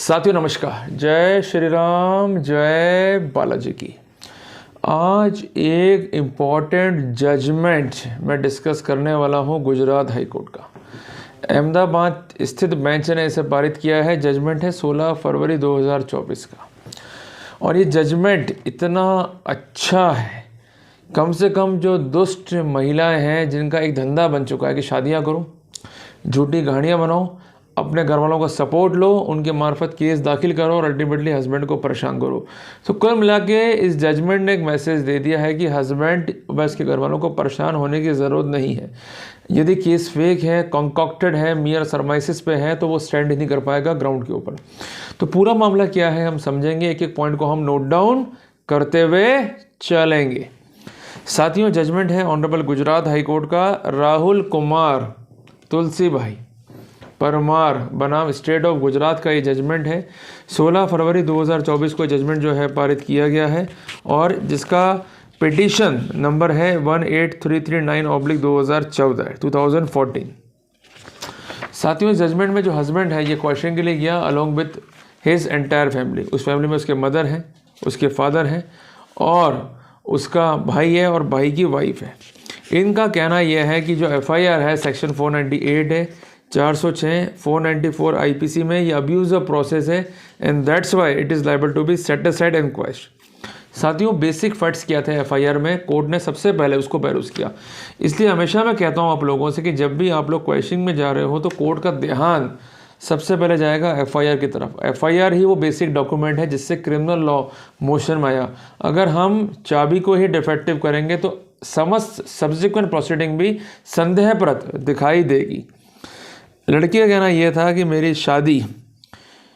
साथियों नमस्कार, जय श्री राम, जय बालाजी की। आज एक इम्पॉर्टेंट जजमेंट मैं डिस्कस करने वाला हूं गुजरात हाई कोर्ट का। अहमदाबाद स्थित बेंच ने इसे पारित किया है। जजमेंट है 16 फरवरी 2024 का और ये जजमेंट इतना अच्छा है, कम से कम जो दुष्ट महिलाएं हैं जिनका एक धंधा बन चुका है कि शादियां करो, झूठी कहानियाँ बनाओ, अपने घर वालों का सपोर्ट लो, उनके मार्फत केस दाखिल करो और अल्टीमेटली हस्बैंड को परेशान करो। तो कुल मिला के इस जजमेंट ने एक मैसेज दे दिया है कि हस्बैंड व इसके घर वालों को परेशान होने की ज़रूरत नहीं है। यदि केस फेक है, कॉन्कॉक्टेड है, मियर सरमाइसिस पे है तो वो स्टैंड ही नहीं कर पाएगा ग्राउंड के ऊपर। तो पूरा मामला क्या है हम समझेंगे, एक एक पॉइंट को हम नोट डाउन करते हुए चलेंगे। साथियों, जजमेंट है ऑनरेबल गुजरात हाई कोर्ट का राहुल कुमार तुलसी भाई परमार बनाम स्टेट ऑफ गुजरात का ये जजमेंट है। 16 फरवरी 2024 को जजमेंट जो है पारित किया गया है और जिसका पिटीशन नंबर है 18339/2014। साथियों, इस जजमेंट में जो हस्बैंड है ये क्वेश्चन के लिए गया along with his entire family. उस फैमिली में उसके मदर हैं, उसके फादर हैं और उसका भाई है और भाई की वाइफ है। इनका कहना यह है कि जो एफआईआर है सेक्शन 498 है, 406, 494 आईपीसी में ये अब्यूज ऑफ प्रोसेस है and that's why it is liable to be set aside and question. साथियों, बेसिक फैक्ट्स क्या थे एफआईआर में, कोर्ट ने सबसे पहले उसको पेरूस किया। इसलिए हमेशा मैं कहता हूँ आप लोगों से कि जब भी आप लोग क्वेश्चनिंग में जा रहे हो तो कोर्ट का ध्यान सबसे पहले जाएगा एफआईआर की तरफ। एफआईआर ही वो बेसिक डॉक्यूमेंट है जिससे क्रिमिनल लॉ मोशन में आया। अगर हम चाबी को ही डिफेक्टिव करेंगे तो समस्त सब्सिक्वेंट प्रोसीडिंग भी संदेहप्रद दिखाई देगी। लड़की का कहना यह था कि मेरी शादी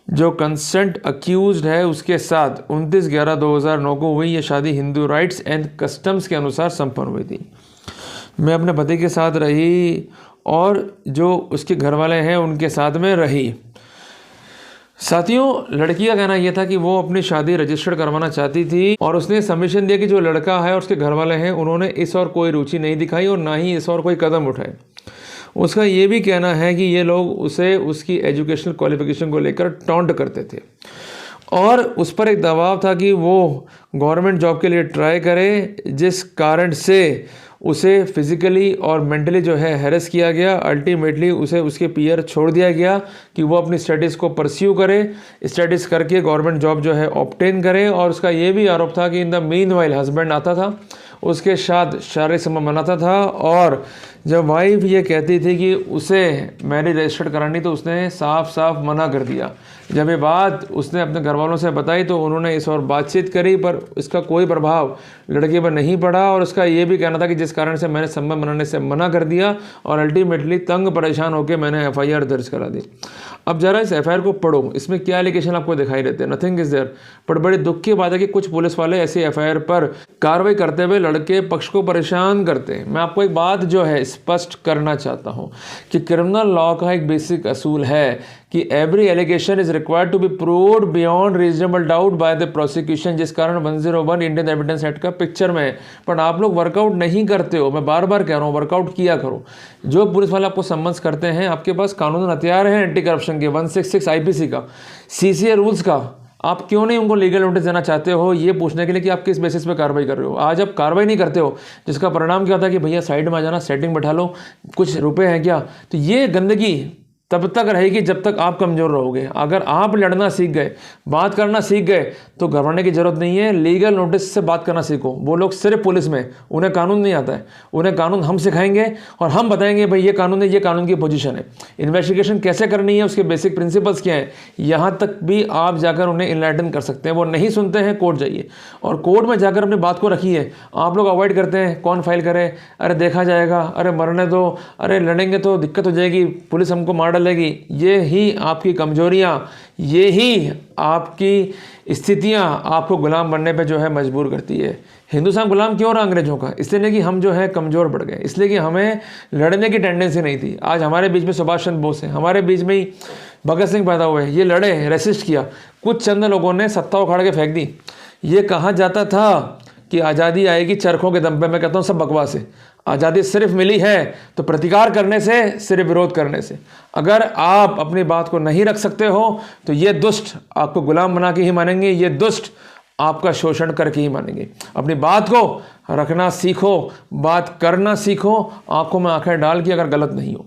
जो कंसेंट अक्यूज्ड है उसके साथ 29/11/2009 को हुई। ये शादी हिंदू राइट्स एंड कस्टम्स के अनुसार संपन्न हुई थी। मैं अपने पति के साथ रही और जो उसके घर वाले हैं उनके साथ में रही। साथियों, लड़की का कहना यह था कि वो अपनी शादी रजिस्टर्ड करवाना चाहती थी और उसने सबमिशन दिया कि जो लड़का है और उसके घर वाले हैं उन्होंने इस और कोई रुचि नहीं दिखाई और ना ही इस और कोई कदम उठाए। उसका ये भी कहना है कि ये लोग उसे उसकी एजुकेशनल क्वालिफिकेशन को लेकर टॉन्ट करते थे और उस पर एक दबाव था कि वो गवर्नमेंट जॉब के लिए ट्राई करे, जिस कारण से उसे फिज़िकली और मेंटली जो है हैरेस किया गया। अल्टीमेटली उसे उसके पीयर छोड़ दिया गया कि वो अपनी स्टडीज़ को परस्यू करे, स्टडीज़ करके गवर्नमेंट जॉब जो है ऑब्टेन करे। और उसका ये भी आरोप था कि इन द मीनवाइल हस्बैंड आता था, उसके साथ शारीरिक संबंध बनाता था और जब वाइफ ये कहती थी कि उसे मैरिज रजिस्टर्ड करानी तो उसने साफ साफ मना कर दिया। जब ये बात उसने अपने घर वालों से बताई तो उन्होंने इस और बातचीत करी पर इसका कोई प्रभाव लड़की पर नहीं पड़ा और उसका ये भी कहना था कि जिस कारण से मैंने संबंध बनाने से मना कर दिया और अल्टीमेटली तंग परेशान होकर मैंने एफआईआर दर्ज करा दी। अब जरा इस एफआईआर को पढ़ो, इसमें क्या एलिगेशन आपको दिखाई देते हैं, नथिंग इज देयर। पर बड़ी दुख की बात है कि कुछ पुलिस वाले ऐसी एफआईआर पर कार्रवाई करते हुए लड़के पक्ष को परेशान करते हैं। मैं आपको एक बात जो है स्पष्ट करना चाहता हूं कि क्रिमिनल लॉ का एक बेसिक असूल है कि every allegation is required to be proved beyond reasonable doubt by the prosecution, जिस कारण 101 इंडियन एविडेंस एक्ट का पिक्चर में है। पर आप लोग वर्कआउट नहीं करते हो। मैं बार बार कह रहा हूँ वर्कआउट किया करो। जो पुलिस वाले आपको सम्मन्स करते हैं, आपके पास कानून हथियार है एंटी करप्शन के 166 आईपीसी का, सीसीए रूल्स का। आप क्यों नहीं उनको लीगल नोटिस देना चाहते हो ये पूछने के लिए कि आप किस बेसिस पे कार्रवाई कर रहे हो। आज आप कार्रवाई नहीं करते हो जिसका परिणाम क्या होता है कि भैया साइड में आ जाना, सेटिंग बैठा लो, कुछ रुपए हैं क्या। तो ये गंदगी तब तक रहेगी जब तक आप कमज़ोर रहोगे। अगर आप लड़ना सीख गए, बात करना सीख गए तो घबराने की ज़रूरत नहीं है। लीगल नोटिस से बात करना सीखो। वो लोग सिर्फ पुलिस में, उन्हें कानून नहीं आता है, उन्हें कानून हम सिखाएंगे और हम बताएंगे भाई ये कानून है, ये कानून की पोजीशन है, इन्वेस्टिगेशन कैसे करनी है, उसके बेसिक प्रिंसिपल्स क्या हैं, यहाँ तक भी आप जाकर उन्हें इनलाइटन कर सकते हैं। वो नहीं सुनते हैं, कोर्ट जाइए और कोर्ट में जाकर अपनी बात को रखिए। आप लोग अवॉइड करते हैं, कौन फाइल करे, अरे देखा जाएगा, अरे मरने दो, अरे लड़ेंगे तो दिक्कत हो जाएगी, पुलिस हमको मार डालेगी। ये ही आपकी कमजोरियां, ये ही आपकी स्थितियां आपको गुलाम बनने पे जो है मजबूर करती है। हिंदुस्तान गुलाम क्यों रहा अंग्रेजों का? इसलिए नहीं कि हम जो है कमज़ोर पड़ गए, इसलिए कि हमें लड़ने की टेंडेंसी नहीं थी। आज हमारे बीच में सुभाष चंद्र बोस हैं, हमारे बीच में ही भगत सिंह पैदा हुए, ये लड़े, रेसिस्ट किया। कुछ चंद लोगों ने सत्ता उखाड़ के फेंक दी। ये कहा जाता था कि आज़ादी आएगी चरखों के दम पे, मैं कहता हूँ सब बकवास है। आज़ादी सिर्फ मिली है तो प्रतिकार करने से, सिर्फ विरोध करने से। अगर आप अपनी बात को नहीं रख सकते हो तो ये दुष्ट आपको गुलाम बना के ही मानेंगे, ये दुष्ट आपका शोषण करके ही मानेंगे। अपनी बात को रखना सीखो, बात करना सीखो, आंखों में आंखें डाल के, अगर गलत नहीं हो।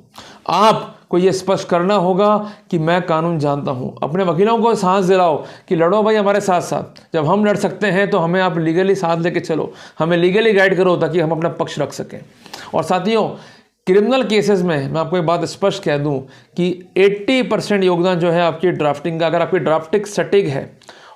आपको ये स्पष्ट करना होगा कि मैं कानून जानता हूँ। अपने वकीलों को सांस दिलाओ कि लड़ो भाई हमारे साथ साथ, जब हम लड़ सकते हैं तो हमें आप लीगली साथ लेके चलो, हमें लीगली गाइड करो ताकि हम अपना पक्ष रख सकें। और साथियों, क्रिमिनल केसेस में मैं आपको एक बात स्पष्ट कह दूं कि 80% योगदान जो है आपकी ड्राफ्टिंग का, अगर आपकी ड्राफ्टिंग सटीक है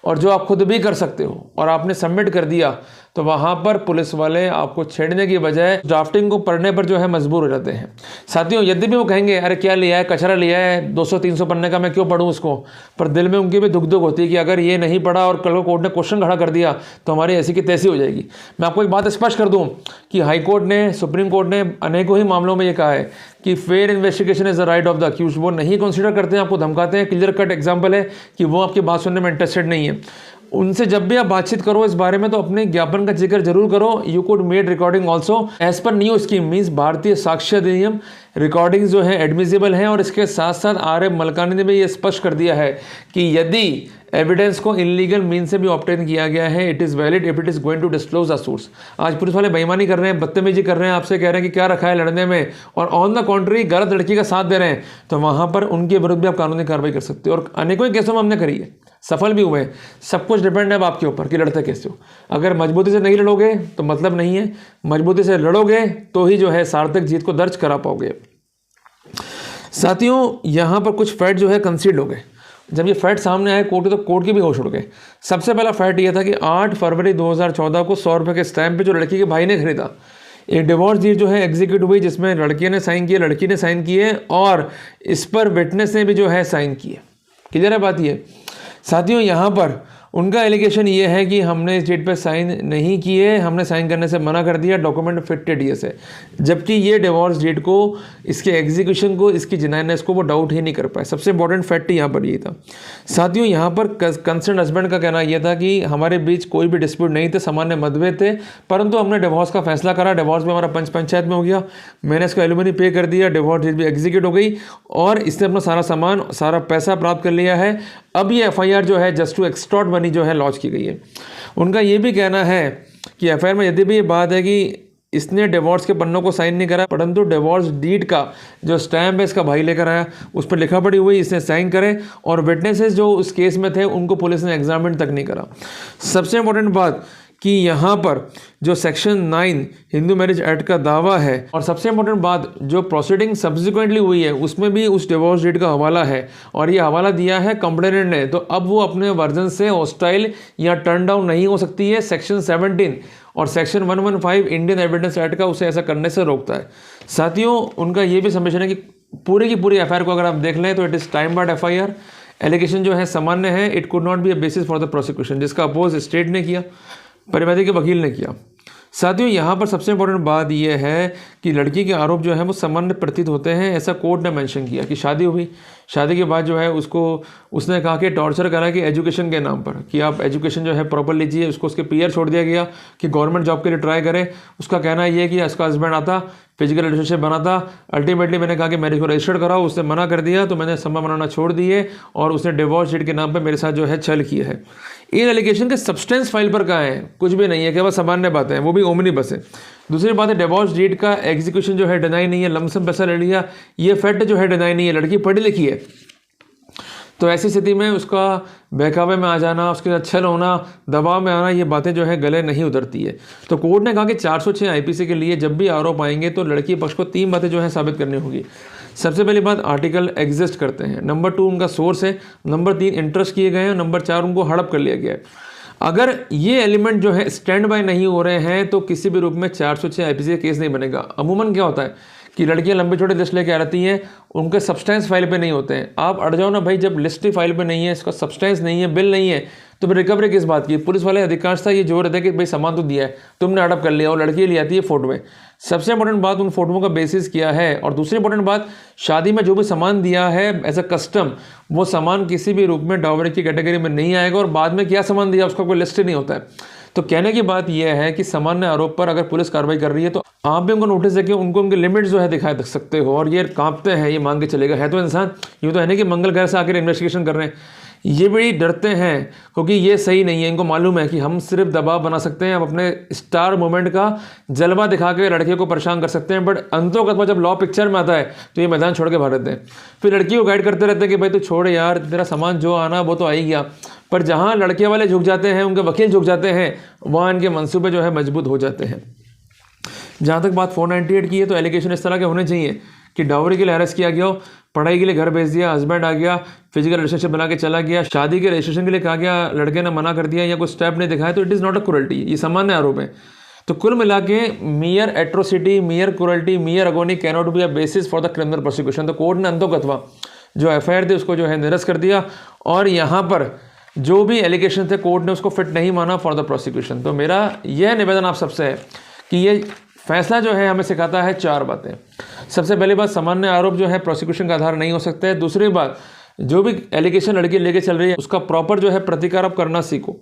और जो आप खुद भी कर सकते हो और आपने सबमिट कर दिया, तो वहाँ पर पुलिस वाले आपको छेड़ने की बजाय ड्राफ्टिंग को पढ़ने पर जो है मजबूर हो जाते हैं। साथियों, यदि भी वो कहेंगे अरे क्या लिया है, कचरा लिया है 200-300 पन्ने का, मैं क्यों पढ़ूँ उसको, पर दिल में उनकी भी दुख होती है कि अगर ये नहीं पढ़ा और कल को कोर्ट ने क्वेश्चन खड़ा कर दिया तो हमारी ऐसी की तैसी हो जाएगी। मैं आपको एक बात स्पष्ट कर दूँ कि हाई कोर्ट ने, सुप्रीम कोर्ट ने अनेकों ही मामलों में ये कहा है कि fair investigation is the right of the accused. वो नहीं कंसिडर करते हैं, आपको धमकाते हैं। क्लियर कट एग्जाम्पल है कि वो आपकी बात सुनने में इंटरेस्टेड नहीं है। उनसे जब भी आप बातचीत करो इस बारे में तो अपने ज्ञापन का जिक्र जरूर करो। You could made recording also as per new scheme, means भारतीय साक्ष्य अधिनियम, रिकॉर्डिंग्स जो है एडमिसिबल हैं। और इसके साथ साथ आर एम मलकानी ने भी ये स्पष्ट कर दिया है कि यदि एविडेंस को इनलीगल मीन से भी ऑब्टेन किया गया है, it is valid if it is going to disclose the source. आज पुलिस वाले बेईमानी कर रहे हैं, बदतमीजी कर रहे हैं, आपसे कह रहे हैं कि क्या रखा है लड़ने में, और ऑन द कॉन्ट्री गलत लड़की का साथ दे रहे हैं, तो वहाँ पर उनके विरुद्ध भी आप कानूनी कार्रवाई कर सकते हो। और अनेकों केसों में हमने करी है, सफल भी हुए हैं। सब कुछ डिपेंड है अब आपके ऊपर कि लड़ते कैसे हो। अगर मजबूती से नहीं लड़ोगे तो मतलब नहीं है, मजबूती से लड़ोगे तो ही जो है सार्थक जीत को दर्ज करा पाओगे। साथियों, यहाँ पर कुछ फैक्ट जो है कंसीड हो गए। जब ये फैक्ट सामने आए कोर्ट के, तो कोर्ट के भी होश उड़ गए। सबसे पहला फैक्ट ये था कि 8 फरवरी 2014 को 100 रुपये के स्टैम्प पे जो लड़की के भाई ने खरीदा, एक डिवोर्स डीड जो है एग्जीक्यूट हुई, जिसमें लड़के ने साइन किए, लड़की ने साइन किए, और इस पर विटनेस ने भी जो है साइन किए। क्लियर है बात ये। साथियों, यहाँ पर उनका एलिगेशन ये है कि हमने इस डेट पे साइन नहीं किए, हमने साइन करने से मना कर दिया, डॉक्यूमेंट फिटेड ये से, जबकि ये डिवोर्स डेट को, इसके एग्जीक्यूशन को, इसकी जिनाइनेस को वो डाउट ही नहीं कर पाए। सबसे इंपॉर्टेंट फैक्ट यहाँ पर ये था। साथियों, यहाँ पर कंसर्न हस्बैंड का कहना यह था कि हमारे बीच कोई भी डिस्प्यूट नहीं थे, सामान्य मतभेद थे, परंतु हमने डिवोर्स का फैसला करा। डिवोर्स में हमारा पंचायत में हो गया, मैंने इसका एलिमनी पे कर दिया, डिवोर्स डेट भी एग्जीक्यूट हो गई और इसने अपना सारा सामान, सारा पैसा प्राप्त कर लिया है। अब ये एफआईआर जो है जस्ट टू एक्सटॉर्ट मनी जो है लॉन्च की गई है। उनका ये भी कहना है कि एफआईआर में यदि भी ये बात है कि इसने डिवोर्स के पन्नों को साइन नहीं करा, परंतु डिवोर्स डीड का जो स्टैम्प है इसका भाई लेकर आया, उस पर लिखा पड़ी हुई, इसने साइन करे, और विटनेसेस जो उस केस में थे उनको पुलिस ने एग्जामिन तक नहीं करा। सबसे इंपॉर्टेंट बात कि यहाँ पर जो सेक्शन 9 हिंदू मैरिज एक्ट का दावा है, और सबसे इंपॉर्टेंट बात जो प्रोसीडिंग सब्सिक्वेंटली हुई है उसमें भी उस डिवोर्स डेट का हवाला है, और ये हवाला दिया है कंप्लेनेंट ने, तो अब वो अपने वर्जन से हॉस्टाइल या टर्न डाउन नहीं हो सकती है। सेक्शन 17 और सेक्शन 115 इंडियन एविडेंस एक्ट का उसे ऐसा करने से रोकता है। साथियों, उनका ये भी सबमिशन है कि पूरी की पूरी एफआईआर को अगर आप देख लें तो it is time barred FIR. Allegation जो है सामान्य है, it could not be a basis for the prosecution, जिसका अपोज स्टेट ने किया, परिवादी के वकील ने किया। साथियों, यहाँ पर सबसे इंपॉर्टेंट बात यह है कि लड़की के आरोप जो है वो सामान्य प्रतीत होते हैं, ऐसा कोर्ट ने मेंशन किया कि शादी हुई, शादी के बाद जो है उसने कहा कि टॉर्चर करा कि एजुकेशन के नाम पर, कि आप एजुकेशन जो है प्रॉपर लीजिए, उसको उसके पीयर छोड़ दिया गया कि गवर्नमेंट जॉब के लिए ट्राई करें। उसका कहना ये है कि उसका हस्बैंड आता, फिजिकल रिलेशनशिप बनाता, अल्टीमेटली मैंने कहा कि मैरिज को रजिस्टर्ड कराओ, उसने मना कर दिया, तो मैंने संबंध बनाना छोड़ दिए और उसने डिवोर्स डेट के नाम पर मेरे साथ जो है छल किया है। इन एलिगेशन के सब्सटेंस फाइल पर कहाँ है? कुछ भी नहीं है, केवल सामान्य बातें हैं, वो भी ओमनी बस है। दूसरी बात है, डिवोर्स डेट का एग्जीक्यूशन जो है डिनाई नहीं है, लमसम पैसा ले लिया, ये फैक्ट जो है डिनाई नहीं है। लड़की पढ़ी लिखी है, तो ऐसी स्थिति में उसका बहकावे में आ जाना, उसके साथ छल होना, दबाव में आना, ये बातें जो है गले नहीं उतरती है। तो कोर्ट ने कहा कि 406 आईपीसी के लिए जब भी आरोप आएंगे तो लड़की पक्ष को 3 बातें जो है साबित करनी होगी। सबसे पहली बात, आर्टिकल एग्जिस्ट करते हैं, नंबर 2 उनका सोर्स है, नंबर 3 इंटरेस्ट किए गए हैं, नंबर 4 उनको हड़प कर लिया गया है। अगर ये एलिमेंट जो है स्टैंड बाय नहीं हो रहे हैं तो किसी भी रूप में 406 आईपीसी का केस नहीं बनेगा। अमूमन क्या होता है कि लड़कियां लंबी छोटी लिस्ट लेके आ रहती हैं, उनके सब्सटेंस फाइल पे नहीं होते हैं। आप अड़ जाओ ना भाई, जब लिस्ट फाइल पे नहीं है, इसका सब्सटेंस नहीं है, बिल नहीं है, तो फिर रिकवरी किस बात की? पुलिस वाले अधिकांशतः ये जोर रहता है कि भाई सामान तो दिया है, तुमने हड़प कर लिया, और लड़की ले आती है फोटो में। सबसे इंपॉर्टेंट बात, उन फोटोओं का बेसिस किया है। और दूसरी इंपॉर्टेंट बात, शादी में जो भी सामान दिया है एज अ कस्टम, वो सामान किसी भी रूप में डावरी की कैटेगरी में नहीं आएगा, और बाद में क्या सामान दिया उसका कोई लिस्ट ही नहीं होता है। तो कहने की बात यह है कि सामान्य आरोप पर अगर पुलिस कार्रवाई कर रही है तो आप भी उनको नोटिस देके उनको उनके लिमिट जो है दिखा सकते हो। और ये कांपते हैं, ये मांग के चलेगा, है तो इंसान, यूँ तो है नहीं कि मंगल ग्रह से आकर इन्वेस्टिगेशन कर रहे हैं। ये भी डरते हैं क्योंकि ये सही नहीं है। इनको मालूम है कि हम सिर्फ दबाव बना सकते हैं, हम अपने स्टार मूवमेंट का जलवा दिखा के लड़के को परेशान कर सकते हैं, बट अंतों जब लॉ पिक्चर में आता है तो ये मैदान छोड़ के भाग देते हैं। फिर लड़की को गाइड करते रहते हैं कि भाई तू छोड़ यार, तेरा सामान जो आना वो तो आ ही गया। पर जहाँ लड़के वाले झुक जाते हैं, उनके वकील झुक जाते हैं, वहाँ इनके मंसूबे जो है मजबूत हो जाते हैं। जहाँ तक बात 498 की है तो एलिगेशन इस तरह के होने चाहिए कि डाउरी के लिए अरेस्ट किया गया हो, पढ़ाई के लिए घर भेज दिया, हस्बैंड आ गया, फिजिकल रिलेशनशिप बना के चला गया, शादी के रजिस्ट्रेशन के लिए कहा गया, लड़के ने मना कर दिया या कोई स्टेप नहीं दिखाया, तो it is not a cruelty, ये सामान्य आरोप है। तो कुल मिला के mere atrocity, mere cruelty, mere agony can not be a basis for the criminal prosecution. तो कोर्ट ने अंतोगत्वा जो एफआईआर थी उसको जो है निरस्त कर दिया, और यहाँ पर जो भी एलिगेशन थे कोर्ट ने उसको फिट नहीं माना फॉर द प्रोसिक्यूशन। तो मेरा यह निवेदन आप सबसे है कि ये फैसला जो है हमें सिखाता है 4 बातें। सबसे पहली बात, सामान्य आरोप जो है प्रोसिक्यूशन का आधार नहीं हो सकता है। दूसरी बात, जो भी एलिगेशन लड़की लेके चल रही है उसका प्रॉपर जो है प्रतिकार आप करना सीखो।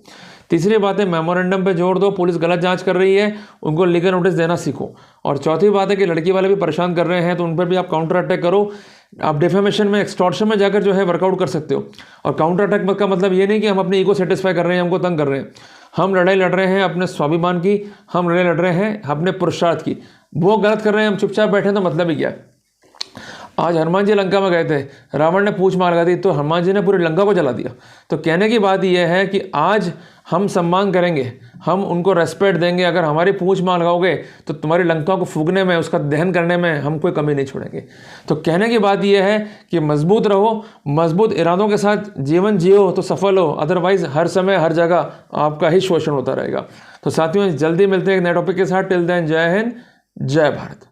तीसरी बात है, मेमोरेंडम पे जोर दो, पुलिस गलत जांच कर रही है, उनको लीगल नोटिस देना सीखो। और चौथी बात है कि लड़की वाले भी परेशान कर रहे हैं तो उन पर भी आप काउंटर अटैक करो। आप डिफेमेशन में, एक्सटॉर्शन में जाकर जो है वर्कआउट कर सकते हो। और काउंटर अटैक का मतलब ये नहीं कि हम अपनी ईगो सेटिस्फाई कर रहे हैं, हमको तंग कर रहे हैं। हम लड़ाई लड़ रहे हैं अपने स्वाभिमान की, हम लड़ाई लड़ रहे हैं अपने पुरुषार्थ की। वो गलत कर रहे हैं, हम चुपचाप बैठे तो मतलब ही क्या है। आज हनुमान जी लंका में गए थे, रावण ने पूंछ मार लगा दी तो हनुमान जी ने पूरी लंका को जला दिया। तो कहने की बात यह है कि आज हम सम्मान करेंगे, हम उनको रेस्पेक्ट देंगे। अगर हमारी पूंछ मार लगाओगे तो तुम्हारी लंका को फूकने में, उसका दहन करने में हम कोई कमी नहीं छोड़ेंगे। तो कहने की बात यह है कि मजबूत रहो, मजबूत इरादों के साथ जीवन जियो तो सफल हो, अदरवाइज हर समय हर जगह आपका ही शोषण होता रहेगा। तो साथियों, जल्दी मिलते हैं एक नए टॉपिक के साथ। टिल देन, जय हिंद, जय भारत।